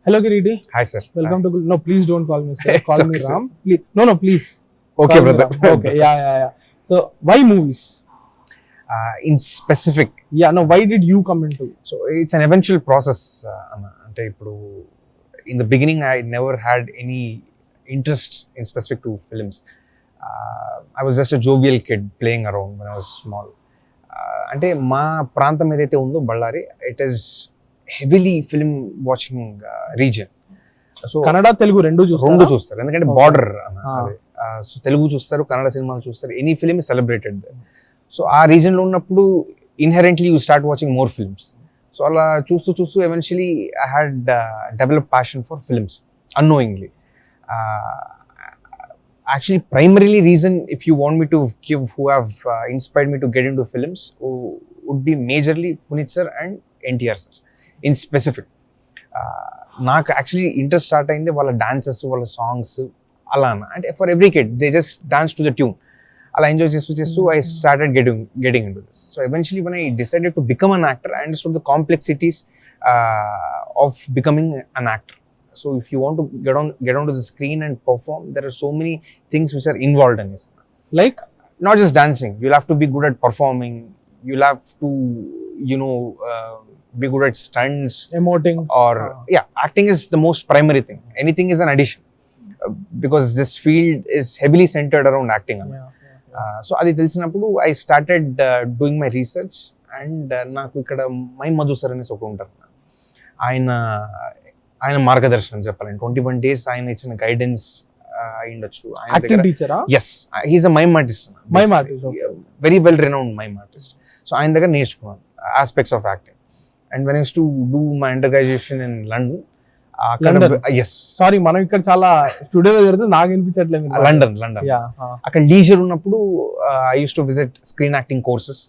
Hello, Kireeti. Hi, sir. Welcome to. No, please don't call me sir. Call me okay, Ram. Please. No, please. Okay, Call me brother. Ram. Okay, yeah. So, why movies? In specific, Yeah, no. Why did you come into? so it's an eventual process. అంటే ఇప్పుడు in the beginning, I never had any interest in specific to films. I was just a jovial kid playing around when I was small. అంటే మా ప్రాంతం ఏదైతే ఉందో Ballari, it is heavily film watching region. So Kannada Telugu రెండు చూస్తారు, ఎందుకంటే border so Telugu చూస్తారు, కన్నడ సినిమాలు చూస్తారు, ఎనీ ఫిలిం సెలబ్రేటెడ్. సో ఆ రీజన్లో ఉన్నప్పుడు inherently you start watching more films. So అలా చూస్తూ eventually I had develop passion for films annoyingly. Actually, primarily reason, if you want me to give who have inspired me to get into films, would be majorly Puneeth sir and NTR sir in specific. నాకు actually interest start అయింది వాళ్ళ dances, వాళ్ళ songs అలా. అంటే for every kid they just dance to the tune. అలా enjoy చేస్తూ I started getting in to this. So eventually when I decided to become an actor, I understood the complexities of becoming an actor. So if you want to get onto the screen and perform, there are so many things which are involved in this. Like not just dancing, you'll have to be good at performing. You'll have to, be good at stunts, emoting, or acting is the most primary thing. Anything is an addition, because this field is heavily centered around acting. So adi తెలిసినప్పుడు I started doing my research, and నాకు ఇక్కడ my Madhu sir అనేసి ఒకరు ఉంటారు. ఆయన మార్గదర్శనం చెప్పాలి. 21 days ఆయన ఇచ్చిన గైడెన్స్ అయ్యుండొచ్చు. Yes, he is a mime artist, very well renowned mime artist. So ఆయన దగ్గర నేర్చుకున్నాను aspects of acting. And when used to do my undergraduation in London. Sorry, మనం ఇక్కడ చాలా స్టూడియోలో జరుగుతుంది, నాకు వినిపించట్లేదు. లండన్ అక్కడ లీజర్ ఉన్నప్పుడు I use to visit screen acting courses,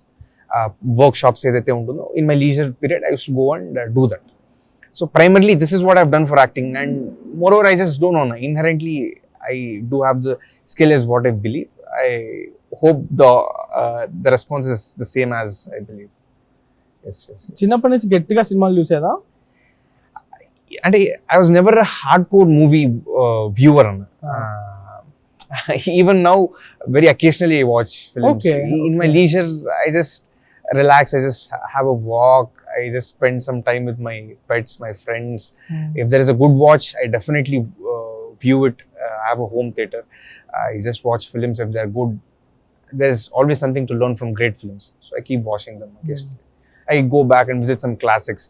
work shops ఏదైతే ఉంటుందో. In my leisure period I use to go and do that. So primarily this is what I've done for acting, and moreover I just don't know, inherently I do have the skill is what I believe. I hope the response is the same as I believe. Yes. చిన్నప్పటి నుంచి గట్టిగా సినిమాలు చూసేదా? అంటే I was never a hardcore movie viewer. Even now very occasionally I watch films. Okay. In my leisure I just relax, I just have a walk, I just spend some time with my pets, my friends. If there is a good watch, I definitely view it. I have a home theater. I just watch films if they are good. There's always something to learn from great films, so I keep watching them occasionally. I go back and visit some classics.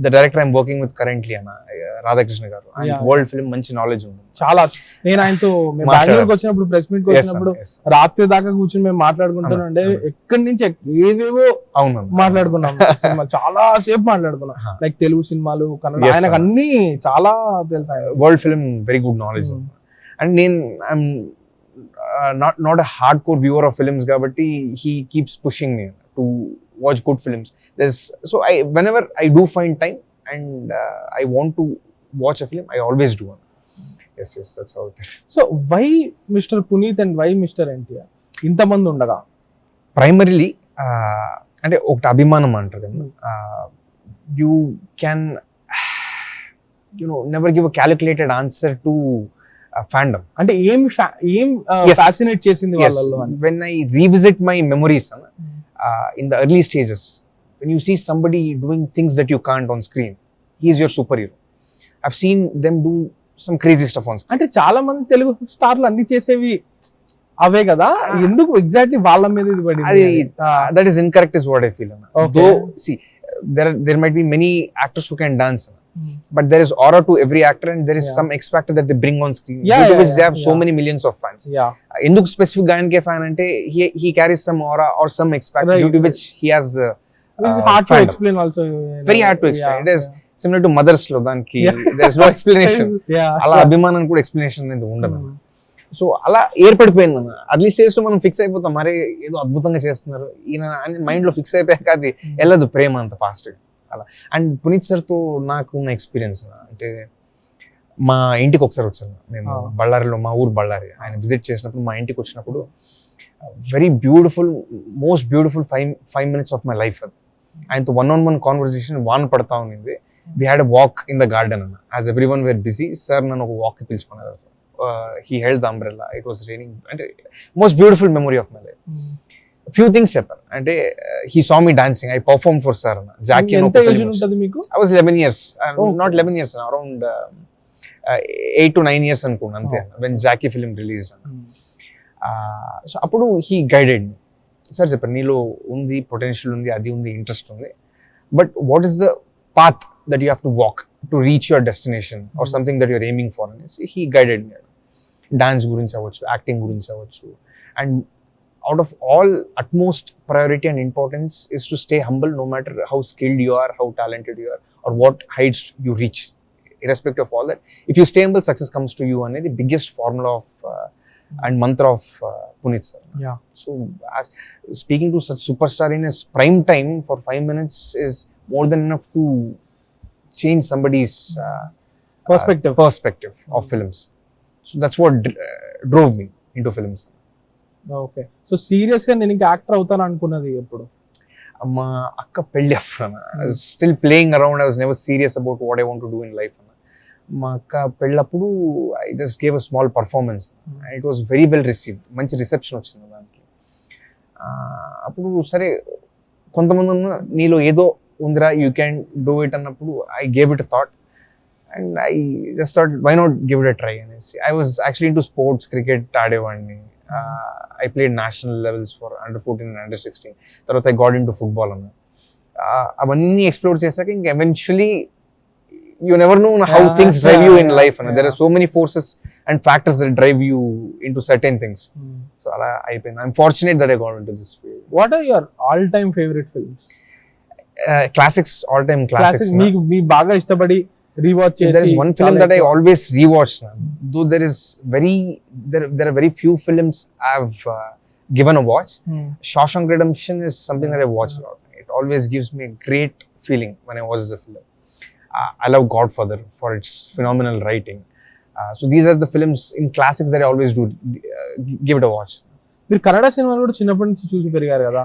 The director I'm working with currently, Radhakrishna గారు, ఆయనకి world film మంచి knowledge ఉంది. చాలా. నేను ఆయనతో బెంగళూరుకి వచ్చినప్పుడు, press meet వచ్చినప్పుడు రాత్రి దాకా కూర్చొని మేము మాట్లాడుకుంటానంటే ఎక్కడి నుంచి ఏవేవో మాట్లాడుకున్నాం. చాలా సేపు మాట్లాడుకున్నాం, లైక్ తెలుగు సినిమాలు, కన్నడ, ఆయనకు అన్ని చాలా తెలుసు. World film very good knowledge. And నేను I'm not a hardcore viewer of films కాబట్టి he keeps pushing me to watch good films. So whenever I do find time and I want to watch a film, I always do one. Yes, that's how it is. So why Mr. Puneeth and why Mr. NTR ఇంతమంది ఉండగా? Primarily అంటే ఒకటి అభిమానం అంటారు కదా. You can never give a calculated answer to fandom. అంటే ఏం fascinate చేసింది వాళ్ళలో? When I revisit my memories in the early stages, when you see somebody doing things that you can't on screen, he is your superhero. I've seen them do some crazy stuff on screen. అంటే చాలా మంది తెలుగు స్టార్లు అన్ని చేసేవి అవే కదా, ఎందుకు exactly వాళ్ళ మీద ఇది పడింది? That is incorrect is what I feel. Though see, there might be many actors who can dance, but there is aura to every actor, and there is some X factor that they bring on screen, due to which they have so many millions of fans. Enduk specific gayan ke fan ante he carries some aura or some X factor, due to which he has the it's hard to explain also. Very hard to explain. It is similar to mothers lo daniki there is no explanation. Ala abhimanan kuda explanation అనేది ఉండదు. So అలా ఏర్పడిపోయింది అన్న. Early stage లో మనం fix అయిపోతాం, మరే ఏదో అద్భుతంగా చేస్తున్నారు ఈయన అని మైండ్ లో ఫిక్స్ అయిపోయాక అది వెళ్ళదు ప్రేమ అంత ఫాస్ట్ అలా. అండ్ పునీత్ సార్తో నాకు ఉన్న ఎక్స్పీరియన్స్ అంటే, మా ఇంటికి ఒకసారి వచ్చాను మేము బళ్ళారిలో, మా ఊరు బళ్ళారి. ఆయన విజిట్ చేసినప్పుడు మా ఇంటికి వచ్చినప్పుడు very beautiful, most beautiful 5 minutes of my life. అది ఆయనతో 1-on-1 కాన్వర్సేషన్ వాన్ పడతా ఉన్నింది. We had a walk in the garden. As everyone were busy, sir nanu oka walk ki pilchukunaru. He held the umbrella. It was raining. And most beautiful memory of my life. Few things చెప్పారు అంటే he saw me dancing. I performed for sir. Jackie ఎంత age ఉంటది మీకు? I was 11 years. Not 11 years, around 8 to 9 years అనుకున్నా అంతే. When Jackie film released. So అప్పుడు he guided me. Sir చెప్పారు నీలో ఉంది, పొటెన్షియల్ ఉంది, అది ఉంది, ఇంట్రెస్ట్ ఉంది, but what is the path that you have to walk to reach your destination or something that you're aiming for అనేసి he guided me. Dance గురించి అవ్వచ్చు, యాక్టింగ్ గురించి అవ్వచ్చు, and out of all utmost priority and importance is to stay humble no matter how skilled you are, how talented you are, or what heights you reach. Irrespective of all that, if you stay humble, success comes to you. And the biggest formula of and mantra of Puneeth sir. Yeah. So as speaking to such superstar in his prime time for 5 minutes is more than enough to change somebody's perspective of films. So that's what drove me into films. Okay. So serious గా నేను ఇంకా actor అవుతాను అనుకున్నది ఎప్పుడు? మా అక్క పెళ్ళి అప్పుడు still playing around. I was never serious about what I want to do in life. మా అక్క పెళ్ళప్పుడు I just gave a small performance. It was very well received. మంచి రిసెప్షన్ వచ్చింది దానికి. అప్పుడు సరే కొంతమంది నీలో ఏదో ఉందిరా, యూ క్యాన్ డూ ఇట్ అన్నప్పుడు I gave it a thought and I just thought why not give it a try అనేసి. I was actually into sports, cricket ఆడేవాడిని. I played national levels for under 14 and under 16. తర్వాత I got into football అన్న. అవన్నీ explore చేశాక ఇంకా eventually you never know how things drive you in life. And there are so many forces and factors that drive you into certain things. So అలా అయిపోయింది. I'm fortunate that I got into this field. What are your all-time favorite films? Classics, all-time classics. మీ బాగా ఇష్టపడి rewatch చేసి. There is one film that I always rewatch now. Though there are very few films I've given a watch. Shawshank Redemption is something that I watch a lot. It always gives me a great feeling when I watch the film. I love Godfather for its phenomenal writing. So these are the films in classics that I always do give it a watch. మీరు కన్నడ సినిమాలు కూడా చిన్నప్పటి నుంచి చూసి పెరిగారు కదా.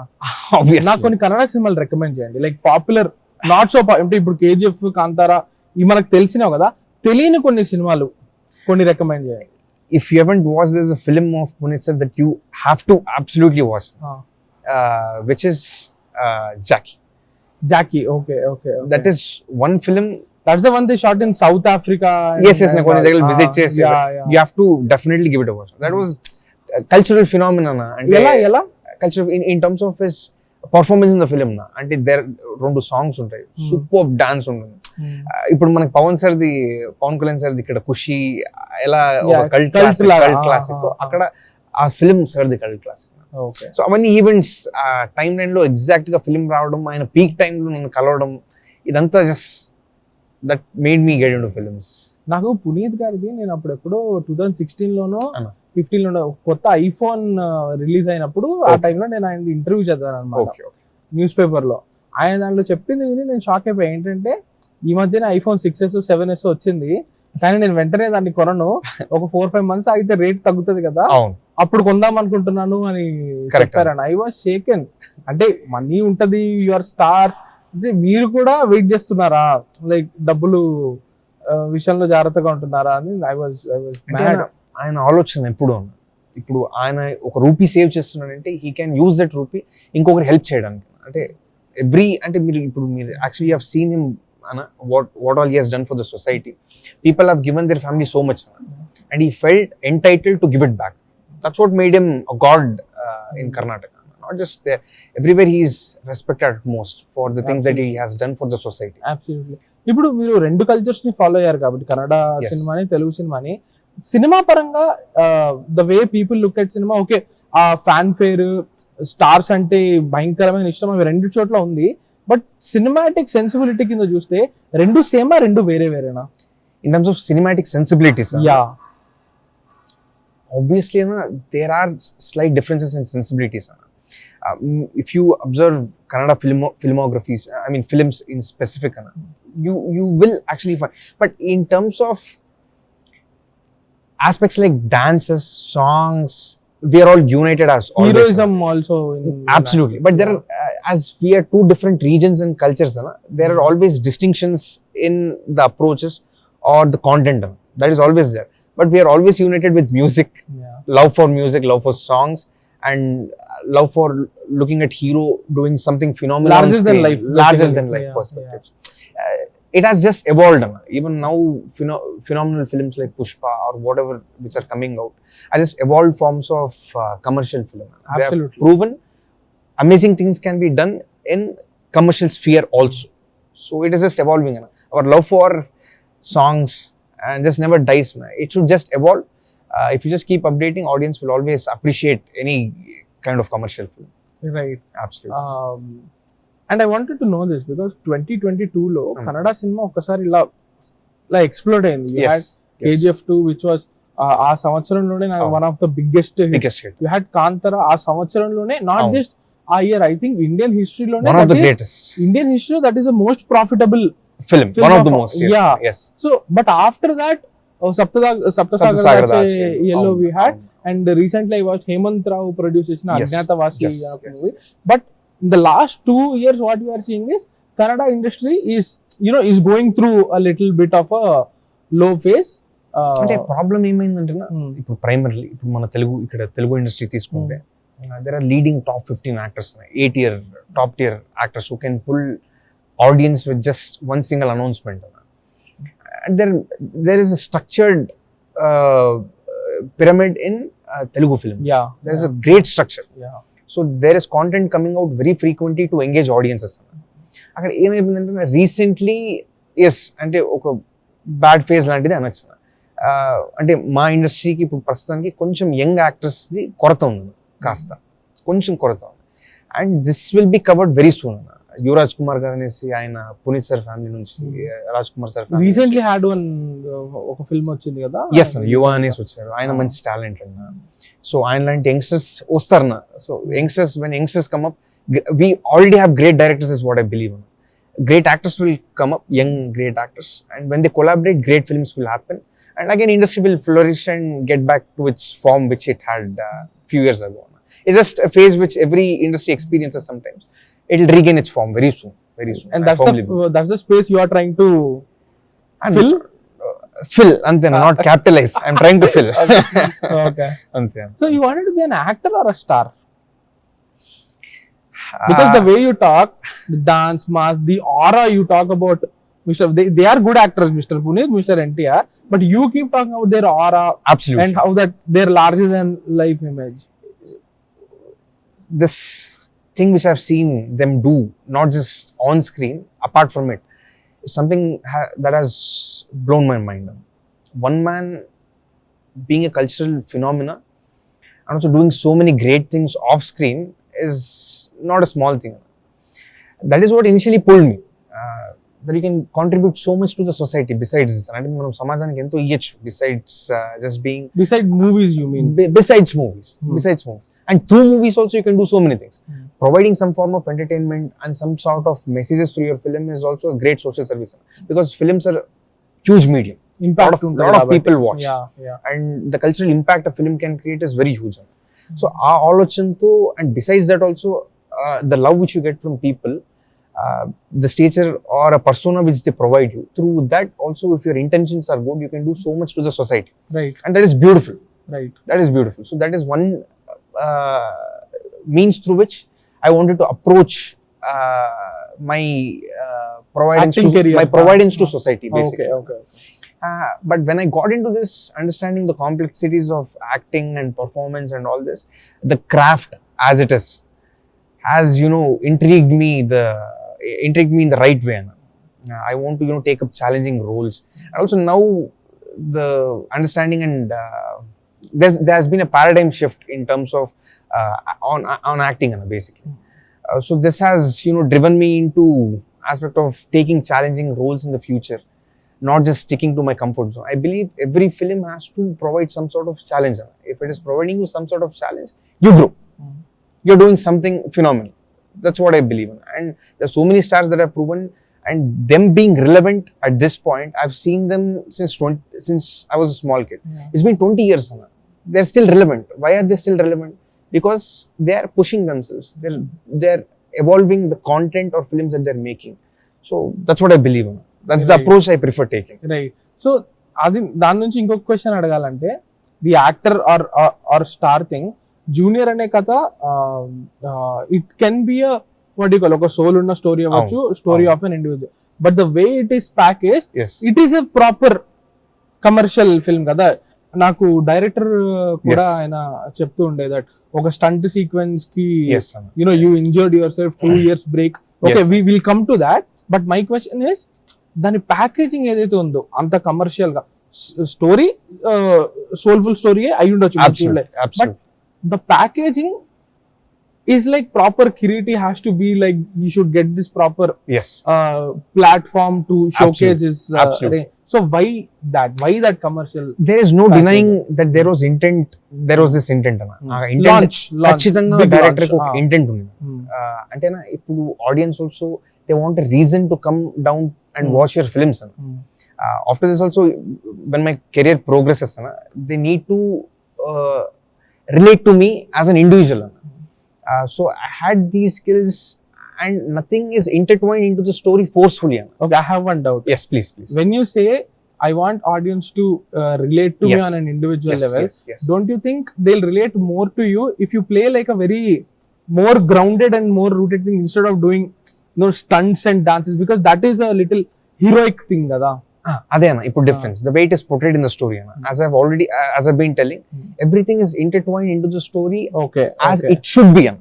Obviously. నాకు కొన్ని కన్నడ సినిమాలు రికమెండ్ చేయండి. లైక్ పాపులర్, నాట్ సో అంటే ఇప్పుడు KGF, కాంతారా ఇవి మనకు తెలిసినావు కదా, తెలియని కొన్ని సినిమాలు కొన్ని రికమెండ్ చేయండి. If you haven't watched, there's a film of Puneeth sir that you have to absolutely watch, which is Jackie. Okay. That is one film. That's the one they shot in South Africa. Yes, nakoni dagala visit chesi. You have to definitely give it a watch. That was a cultural phenomenon. And ela culture in terms of his performance in the film na. And there రెండు songs ఉంటాయి, superb dance ఉంటుంది. ఇప్పుడు మనకి పవన్ కళ్యాణ్ సార్ది ఇక్కడ ఖుషి ఎలా ఒక cult classic, అక్కడ ఆ ఫిల్మ్ సార్ది కల్ట్ క్లాసిక్. సో అవన్నీ ఈవెంట్స్ టైం లైన్ లో ఎగ్జాక్ట్ గా ఫిల్మ్ రావడం, ఆయన పీక్ టైమ్ లో నన్ను కలవడం, ఇదంతా just that made me get into films. నాకు పునీత్ గారిది నేను అప్పుడు ఎప్పుడో 2016 లోనో 15 లోనో కొత్త ఐఫోన్ రిలీజ్ అయినప్పుడు ఆ టైంలో నేను ఆయన ఇంటర్వ్యూ చదివాను అనమాట న్యూస్ పేపర్ లో. ఆయన దాంట్లో చెప్పింది విని నేను షాక్ అయిపోయా. ఏంటంటే ఈ మధ్యన ఐఫోన్ 6s 7s వచ్చింది, కానీ నేను వెంటనే దాన్ని కొనను, ఒక 4-5 months అయితే రేట్ తగ్గుతుంది కదా, అప్పుడు కొందాం అనుకుంటున్నాను అని చెప్పారని. I was షేకెన్. అంటే మనీ ఉంటది, యువర్ స్టార్స్, అంటే మీరు కూడా వెయిట్ చేస్తున్నారా, లైక్ డబ్బులు విషయంలో జాగ్రత్తగా ఉంటున్నారా అని. ఆయన ఆలోచన ఇప్పుడు ఆయన ఒక రూపీ సేవ్ చేస్తున్నాడంటే he can use that rupee ఇంకొకరు హెల్ప్ చేయడానికి. అంటే మీరు actually have seen him what all he has done for the society. People have given their family so much, and he felt entitled to give it back. That's what made him a god in Karnataka. Not just there, everywhere he is respected at most for the things that he has done for the society. Absolutely. ఇప్పుడు మీరు రెండు cultures ని follow అయ్యారు కాబట్టి, కన్నడ సినిమాని, తెలుగు సినిమాని, cinema పరంగా the way people look at cinema, okay ఆ ఫ్యాన్ ఫేర్, స్టార్స్ అంటే భయంకరమైన ఇష్టం, అవి రెండు చోట్ల ఉంది. బట్ సినిమాటిక్ సెన్సిబిలిటీ కింద చూస్తే రెండు సేమా, రెండు వేరేనా? In terms of cinematic sensibilities, obviously there are slight differences in sensibilities. If you observe Kannada filmographies, I mean films in specific, you will actually find. But in terms of aspects like dances, songs, we are all united as always. Heroism also. Absolutely. But there are as we are two different regions and cultures, there are always distinctions in the approaches or the content. That is always there. But we are always united with music, love for music, love for songs, and love for looking at hero doing something phenomenal. Larger than life perspectives. It has just evolved. Even now, phenomenal films like Pushpa or whatever which are coming out are just evolved forms of commercial film. They have proven amazing things can be done in commercial sphere also. So it is just evolving. Our love for songs and just never dies. It should just evolve. If you just keep updating, audience will always appreciate any kind of commercial film. Right. Absolutely. And I wanted to know this because 2022 లో Kannada cinema ఒకసారి ఇలా explode అయింది. You had KGF 2 which was ఆ సంవత్సరంలోనే one of the biggest hit. You had Kantara ఆ సంవత్సరంలోనే not just ఆ year, I think Indian history లోనే one of the greatest. Indian history that is the most profitable film one of the most. Yes. So but after that Saptasagar yellow we had, and recently I watched Hemant Rao produce Ajnatavasi movie. But in the last 2 years what we are seeing is Kannada industry is going through a little bit of a low phase. అంటే problem ఏమైందంటే ఇప్పుడు primarily ఇప్పుడు మన Telugu industry తీసుకుంటే there are leading top 15 actors, 8-tier top tier actors who can pull audience with just one single announcement. And there is a structured pyramid in Telugu film. There is a great structure. So there is content coming out very frequently to engage audiences. అక్కడ ఏమైపోయిందంటే recently అంటే ఒక bad phase లాంటిది అనొచ్చు. అంటే మా ఇండస్ట్రీకి ఇప్పుడు ప్రస్తుతానికి కొంచెం యంగ్ యాక్టర్స్ది కొరత ఉంది, కాస్త కొంచెం కొరత ఉంది. And this will be covered very soon. Rajkumar గారు అనేసి ఆయన పునీత్ సార్ ఫ్యామిలీ నుంచి, రాజ్కుమార్ సార్ రీసెంట్లీ హ్యాడ్ ఒక ఫిల్మ్ వచ్చింది కదా. ఎస్ యువ అనేసి వచ్చారు. ఆయన మంచి టాలెంట్ అన్న. సో ఆయన లాంటి యంగ్స్టర్స్ వస్తారన్న. So youngsters when youngsters come up, we already have great directors is what I believe in. Great actors will come up, young great actors, and when they collaborate, great films will happen, and again industry will flourish and get back to its form which it had few years ago. It's just a phase which every industry experiences sometimes. It will regain its form very soon. And that's the space you are trying to fill ante, not capitalize. I'm trying to fill. Okay. Ante. So you wanted to be an actor or a star? Because the way you talk, the dance, mask, the aura you talk about, they are good actors, Mr. Puneeth, Mr. NTR, but you keep talking about their aura. Absolutely. And how that they're larger than life image. This thing which I've seen them do, not just on screen, apart from it, is something that has blown my mind. One man being a cultural phenomena and also doing so many great things off screen is not a small thing. That is what initially pulled me. That you can contribute so much to the society besides this. And మనం సమాజానికి ఎంతో ఇయ్యొచ్చు besides just being. Besides movies, you mean? Besides movies. And through movies also you can do so many things. Providing some form of entertainment and some sort of messages through your film is also a great social service. Because films are huge medium. Impact. Lot of people watch. Yeah. And the cultural impact a film can create is very huge. So our ఆలోచనతో, and besides that also the love which you get from people, the stature or a persona which they provide you, through that also if your intentions are good, you can do so much to the society. Right. And that is beautiful. Right. That is beautiful. So that is one means through which I wanted to approach my providence to society basically. Okay. But when I got into this, understanding the complexities of acting and performance and all this, the craft as it is has intrigued me in the right way. I want to take up challenging roles, and also now the understanding and there has been a paradigm shift in terms of on acting basically. So this has driven me into aspect of taking challenging roles in the future, not just sticking to my comfort zone. I believe every film has to provide some sort of challenge. If it is providing you some sort of challenge, you grow. You're doing something phenomenal. That's what I believe in. And there's so many stars that have proven, and them being relevant at this point, I've seen them since I was a small kid. It's been 20 years now. They're still relevant. Why are they still relevant? Because they are pushing themselves. They're evolving the content or films that they're making. So that's what I believe in. That's the approach I prefer taking. Right. So అది దాని నుంచి ఇంకొక question అడగాలంటే the actor or star thing junior అనే కథ it can be what you call ఒక soul ఉన్న story అవ్వచ్చు, story of an individual, but the way it is package it is a proper commercial film కదా. నాకు director కూడా ఆయన చెప్తూ ఉండే దట్ ఒక స్టంట్ సీక్వెన్స్ కి you injured yourself 2 years break. Okay, we will come to that, but my question is దాని packaging ఏదైతే ఉందో అంత కమర్షియల్ గా స్టోరీ సోల్ఫుల్ స్టోరీ అయి ఉండొచ్చు, but the packaging is like proper. Kireeti has to be like you should get this proper platform to showcase his. So why that commercial? There is no denying that there was intent. There was this intent ana launch ఖచ్చితంగా director కు intent ఉంది. అంటే నా ఇప్పుడు audience also they want a reason to come down and watch your films. After this also, when my career progresses, they need to relate to me as an individual. So I had these skills and nothing is intertwined into the story forcefully. Okay, I have one doubt. Yes, please. When you say I want audience to relate to me on an individual level, don't you think they'll relate more to you if you play like a very more grounded and more rooted thing instead of doing stunts and dances, because that is a little heroic thing kada. అదే అన్న ఇప్పుడు difference, the way it is portrayed in the story అన్న, as I've been telling, everything is intertwined into the story as it should be అన్న,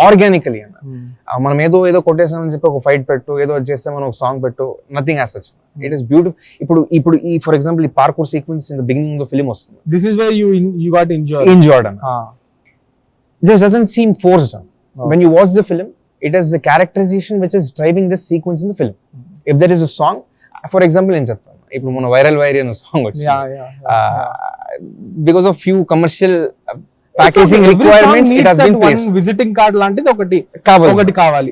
organically అన్న. మనం ఏదో కొట్టేసామని చెప్పి ఒక ఫైట్ పెట్టు, ఏదో చేస్తామని ఒక సాంగ్ పెట్టు, nothing as such. It is beautiful. ఇప్పుడు ఈ ఫర్ ఎగ్జాంపుల్ ఈ parkour sequence in the beginning of the film వస్తుంది. This is where you got enjoyed అన్న. This doesn't seem forced అన్న. When you watch the film, it is the characterization which is driving this sequence in the film. If there is a song, for example ఏం చెప్తాను, ఇప్పుడు మన viral అనే song వచ్చింది, because of few commercial packaging requirements it has been placed. Visiting card లాంటిది ఒకటి కావాలి,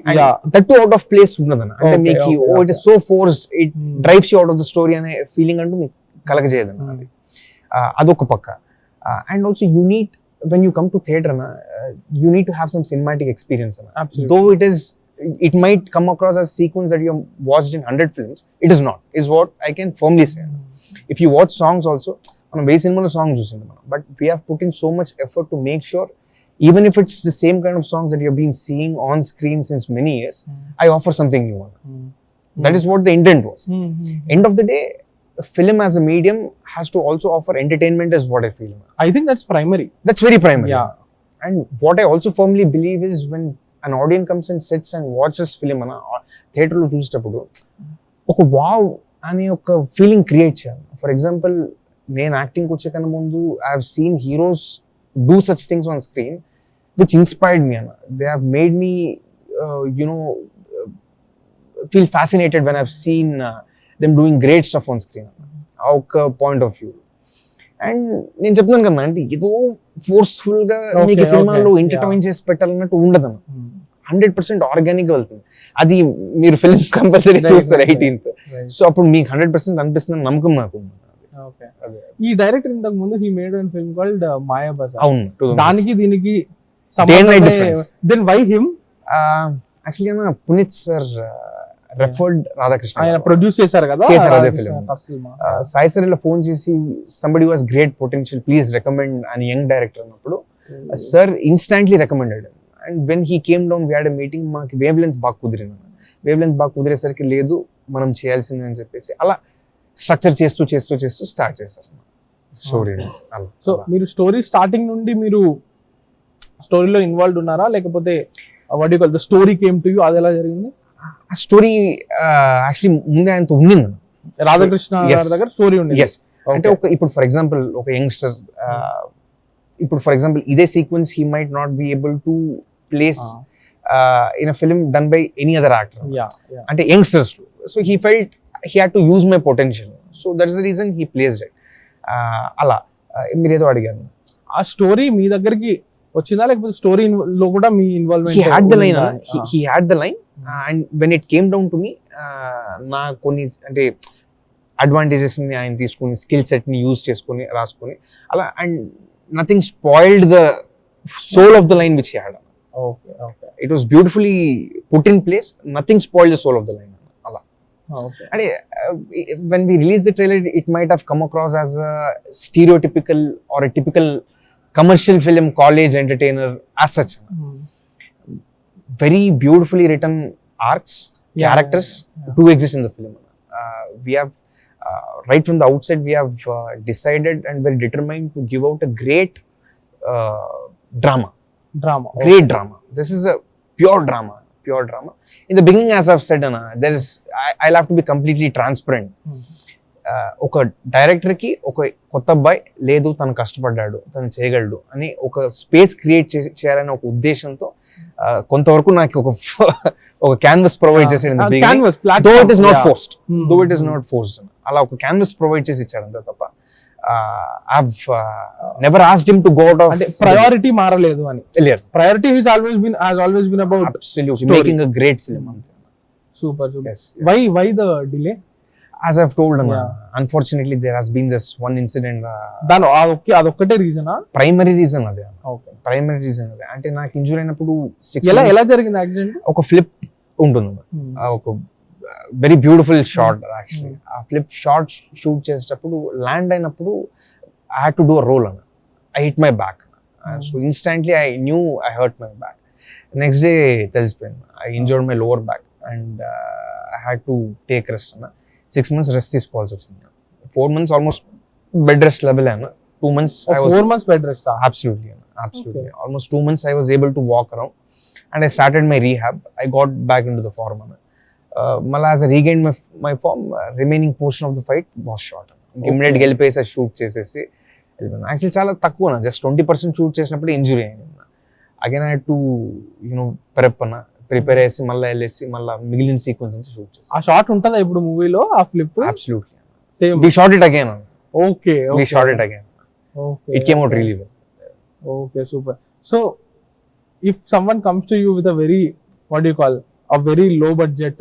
that out of place ఉన్నదన్న. అంటే మీకు it is so forced, it drives you out of the story అనే ఫీలింగ్ అంటూ మీకు కలగజేయదన్న. అదొక పక్క. And also you need, when you come to theatre you need to have some cinematic experience. Absolutely. Though it might come across as sequence that you have watched in 100 films, it is not, is what I can firmly say. If you watch songs also, మనం వే సినిమాలో song చూసింది మనం, but we have put in so much effort to make sure even if it's the same kind of songs that you have been seeing on screen since many years, I offer something new. That is what the intent was. End of the day, film as a medium has to also offer entertainment, is what I feel. I think that's primary. That's very primary. Yeah. And what I also firmly believe is when an audience comes and sits and watches film theatre lo chustappudu oka wow ane oka feeling create cheyali. For example, నేను acting వచ్చే కన్నా ముందు I have seen heroes do such things on screen which inspired me. They have made me feel fascinated when I've seen them doing great stuff on screen. ఒక point of view. And నేను చెప్తున్నాను కదా అంటే ఏదో forceful గా మీకు సినిమాలో entertain చేసి పెట్టాలన్నట్టు ఉండదు. 100% ఆర్గానిక్ గా వెళ్తుంది. అది మీరు ఫిల్మ్ కంపల్సరీ చూస్తారు 18th. సో అప్పుడు మీకు 100% అనిపిస్తుంది నమ్మకం నాకు. ఈ డైరెక్టర్ ఇంతకు ముందు he made one film called Maya Bazaar. అవును, దానికి దీనికి then why him? Actually Puneeth sir referred Radhakrishna, ఆయన ప్రొడ్యూస్ చేశారు కదా అదే ఫిల్మ్. సాయి సార్ ఇలా ఫోన్ చేసి somebody was great potential, please recommend అని యంగ్ డైరెక్టర్ అన్నప్పుడు sir instantly recommended. And when he came down we had a meeting. మాకు వేవ్ లెంత్ బాగా కుదిరింది. వేవ్ లెంత్ బాగా కుదిరేసరికి లేదు మనం చేయాల్సిందే అని చెప్పేసి అలా స్ట్రక్చర్ చేస్తూ స్టార్ట్ చేశారు స్టోరీ. సో మీరు స్టోరీ స్టార్టింగ్ నుండి మీరు స్టోరీలో ఇన్వాల్వ్ ఉన్నారా, లేకపోతే what you call the story came to you, అది ఎలా జరిగింది? ఆ స్టోరీ యాక్చువల్లీ ముందే ఆయనతో ఉండింది. రాధాకృష్ణ గారి దగ్గర స్టోరీ ఉంది. అంటే ఇప్పుడు ఫర్ ఎగ్జాంపుల్ ఒక యంగ్స్టర్, ఇప్పుడు ఫర్ ఎగ్జాంపుల్ ఇదే sequence he might not be able to place in a film done by any other actor, అంటే youngsters. So he felt he had to use my potential, so that is the reason he placed it. అలా మీరు ఏదో అడిగారు, ఆ story మీ దగ్గరికి వచ్చిందా లేకపోతే story లో కూడా మీ involvement? he had the line and when it came down to me, నా కొన్ని అంటే అడ్వాంటేజెస్ ని ఆయన తీసుకుని స్కిల్ సెట్ ని యూజ్ చేసుకుని రాసుకుని అలా, and nothing spoiled the soul of the line which he had. Okay It was beautifully put in place. Nothing spoiled the soul of the line. Ala. Okay. And when we released the trailer, it might have come across as a stereotypical or a typical commercial film college entertainer as such. Very beautifully written arcs, characters do exist in the film. We have right from the outset we have decided and very determined to give out a great drama. Great drama. This is a pure drama. In the beginning, as I've said, I'll have to be completely transparent. ఒక డైరెక్టర్కి ఒక కొత్త అబ్బాయి లేదు, తను కష్టపడ్డాడు, తను చేయగలడు అని ఒక స్పేస్ క్రియేట్ చేయాలనే ఒక ఉద్దేశంతో కొంతవరకు నాకు ఒక క్యాన్వస్ ప్రొవైడ్ చేసాడు. Though it is not forced అలా ఒక క్యాన్వస్ ప్రొవైడ్ చేసి ఇచ్చాడు అంతే తప్ప I've never asked him to go out of priority మారలేదు అని. Priority has always been about absolutely making a great film. Super. Yes. Why the delay? As I've told, unfortunately there has been this one incident. అదొక్కటే రీజనా? Primary reason అదే. Okay, primary reason అదే. అంటే నాకు injury అయినప్పుడు ఎలా జరిగింది accident? ఒక flip ఉంటుంది, ఒక వెరీ బ్యూటిఫుల్ షాట్ యాక్చువల్లీ. ఆ ఫ్లిప్ షాట్ షూట్ చేసేటప్పుడు ల్యాండ్ అయినప్పుడు I had to do a roll అన్న. I hit my back. So instantly I knew I hurt my back. Next day తెలిసిపోయింది I injured my lower back and I had to take rest అన్న. 6 months rest తీసుకోవాల్సి వచ్చింది. 4 months almost bed rest level అన్న. 2 months I was 4 months bed rest. Absolutely. Almost 2 months I was able to walk around and I started my rehab. I got back into the form. Mala as I regained my form, remaining portion of the fight was shot. Immediate gelipesa shoot chesesi actually chala takku na, just 20% shoot చేసినప్పుడు injury అయింది. Again I had to prepare చేసి మళ్ళీ వెళ్ళేసి మళ్ళీ మిగిలిన sequence నుంచి shoot చేసి. ఆ షాట్ ఉంటుందా ఇప్పుడు మూవీలో ఆ flip? Absolutely. Same. We shot it again. Okay. We shot it again. Okay. It came out really well. Okay, super. So if someone comes to you with a very, what do you call, a very low budget,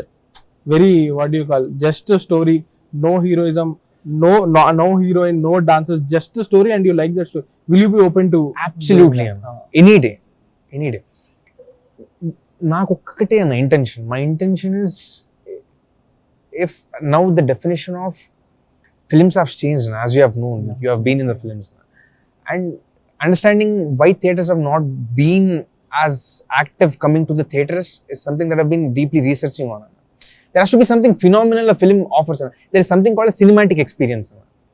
very, what do you call, just a story, no heroism, no heroine, no dancers, just a story and you like that story, will you be open to? Absolutely. Any day. నాకు ఒక్కటే అన్న intention. My intention is, if now the definition of films have changed, as you have known, you have been in the films, and understanding why theaters have not been as active coming to the theaters is something that I've been deeply researching on. There has to be something phenomenal a film offers. There is something called a cinematic experience.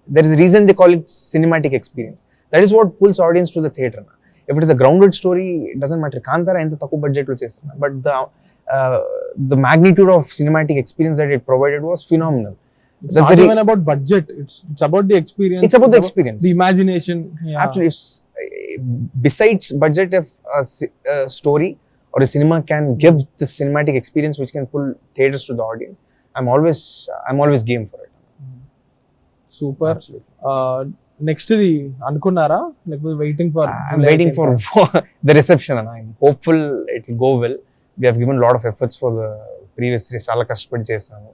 There is a reason they call it cinematic experience. That is what pulls audience to the theater. If it is a grounded story, it doesn't matter. Kantara enta takku budget lo chesana, but the magnitude of cinematic experience that it provided was phenomenal. It's not even about budget. It's about the experience. It's about the experience. The imagination. Yeah. Absolutely. Besides budget, if a story or a cinema can give the cinematic experience which can pull theaters to the audience, I'm always game for it. Super. Absolutely. Next the అనుకున్నారా, లేకపోతే I'm waiting for the reception and I'm hopeful it will go well. We have given a lot of efforts for the previous series. చాలా కష్టపడి చేసాము.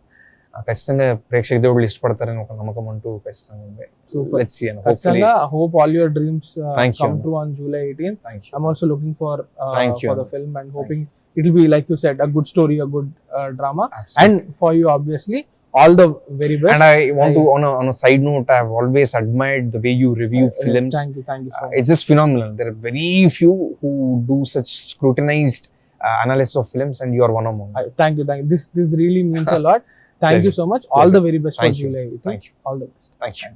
ఖచ్చితంగా ప్రేక్షక దేవుళ్ళు ఇష్టపడతారని ఒక నమ్మకం అంటూ ఖచ్చితంగా ఉంది. Let's see and hopefully hope all your dreams come you. true on July 18th. Thank you. I'm also looking for the film and hoping it will be, like you said, a good story, a good drama. Absolutely. And for you obviously all the very best. And I want to on a side note, I have always admired the way you review films. Thank you so much. It's just phenomenal. There are very few who do such scrutinized analysis of films and you are one among them. Thank you. This really means a lot. Thank you so much. All the very best for July. Thank you. All the best. Thank you.